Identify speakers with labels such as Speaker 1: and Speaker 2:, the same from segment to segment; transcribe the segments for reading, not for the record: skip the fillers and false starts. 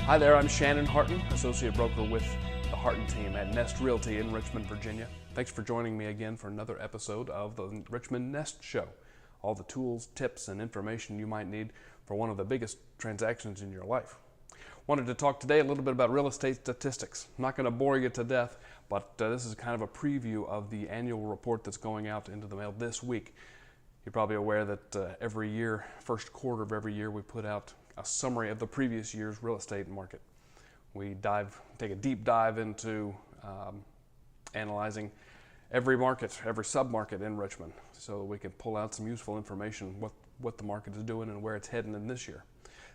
Speaker 1: Hi there, I'm Shannon Harton, Associate Broker with the Harton team at Nest Realty in Richmond, Virginia. Thanks for joining me again for another episode of the Richmond Nest Show. All the tools, tips, and information you might need for one of the biggest transactions in your life. Wanted to talk today a little bit about real estate statistics. I'm not going to bore you to death, but this is kind of a preview of the annual report that's going out into the mail this week. You're probably aware that every year, first quarter of every year, we put out a summary of the previous year's real estate market. We take a deep dive into analyzing every market, every sub-market in Richmond, so we can pull out some useful information, what the market is doing and where it's heading in this year.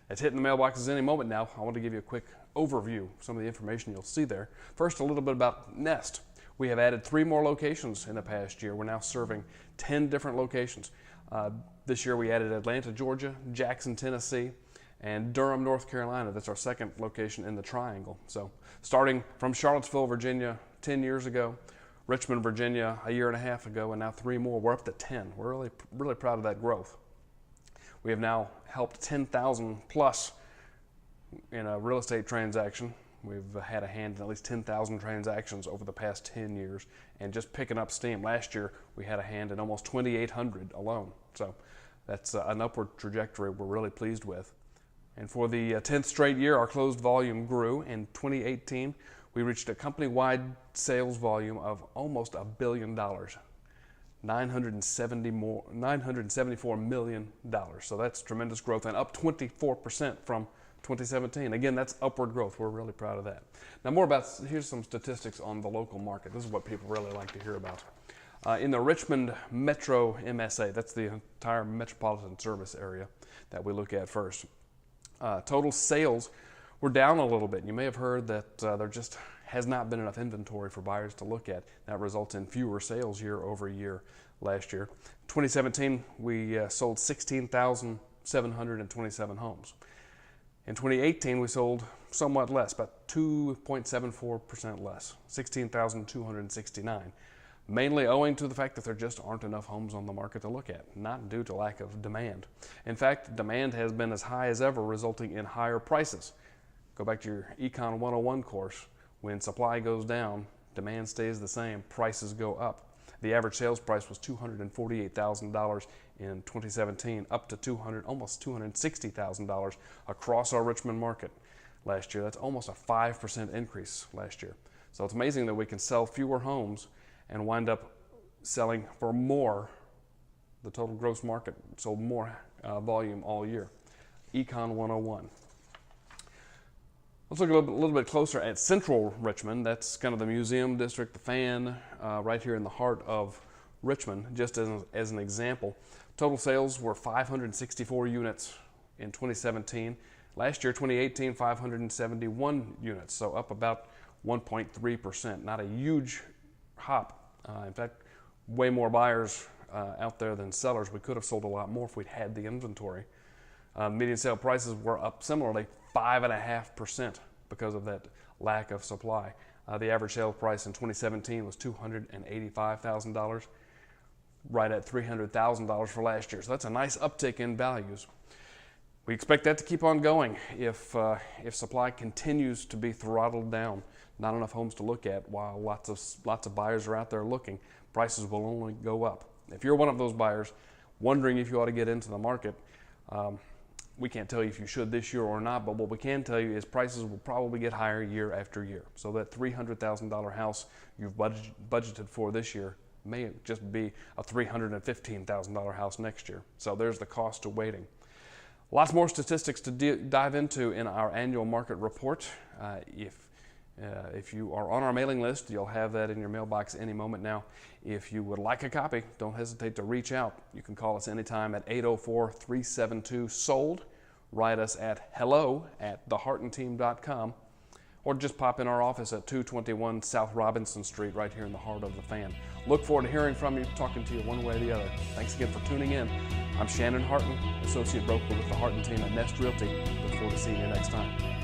Speaker 1: It's hitting the mailboxes any moment now. I want to give you a quick overview of some of the information you'll see there. First, a little bit about Nest. We have added 3 more locations in the past year. We're now serving 10 different locations. This year we added Atlanta, Georgia, Jackson, Tennessee, and Durham, North Carolina. That's our second location in the triangle. So starting from Charlottesville, Virginia 10 years ago, Richmond, Virginia a year and a half ago, and now 3 more. We're up to 10. We're really proud of that growth. We have now helped 10,000 plus in a real estate transaction. We've had a hand in at least 10,000 transactions over the past 10 years and just picking up steam. Last year we had a hand in almost 2,800 alone. So that's an upward trajectory we're really pleased with. And for the 10th straight year, our closed volume grew. In 2018, we reached a company-wide sales volume of almost $1 billion, $974 million. So that's tremendous growth and up 24% from 2017. Again, that's upward growth. We're really proud of that. Now here's some statistics on the local market. This is what people really like to hear about. In the Richmond Metro MSA, that's the entire metropolitan service area that we look at first. Total sales were down a little bit. You may have heard that there just has not been enough inventory for buyers to look at. That results in fewer sales year over year last year. 2017, we sold 16,727 homes. In 2018, we sold somewhat less, about 2.74% less, 16,269, mainly owing to the fact that there just aren't enough homes on the market to look at, not due to lack of demand. In fact, demand has been as high as ever, resulting in higher prices. Go back to your Econ 101 course. When supply goes down, demand stays the same, prices go up. The average sales price was $248,000 in 2017, up to almost $260,000 across our Richmond market last year. That's almost a 5% increase last year. So it's amazing that we can sell fewer homes and wind up selling for more. The total gross market sold more volume all year. Econ 101. Let's look a little bit closer at central Richmond. That's kind of the museum district, the Fan, right here in the heart of Richmond. Just as an example, total sales were 564 units in 2017. Last year, 2018, 571 units, so up about 1.3%. Not a huge hop. In fact, way more buyers out there than sellers. We could have sold a lot more if we'd had the inventory. Median sale prices were up similarly 5.5% because of that lack of supply. The average sale price in 2017 was $285,000, right at $300,000 for last year. So that's a nice uptick in values. We expect that to keep on going if supply continues to be throttled down. Not enough homes to look at while lots of buyers are out there looking. Prices will only go up. If you're one of those buyers wondering if you ought to get into the market, we can't tell you if you should this year or not, but what we can tell you is prices will probably get higher year after year. So that $300,000 house you've budgeted for this year may just be a $315,000 house next year. So there's the cost of waiting. Lots more statistics to dive into in our annual market report. If you are on our mailing list, you'll have that in your mailbox any moment now. If you would like a copy, don't hesitate to reach out. You can call us anytime at 804-372-SOLD. Write us at hello@thehartonteam.com, or just pop in our office at 221 South Robinson Street right here in the heart of the Fan. Look forward to hearing from you, talking to you one way or the other. Thanks again for tuning in. I'm Shannon Harton, Associate Broker with the Harton Team at Nest Realty. Look forward to seeing you next time.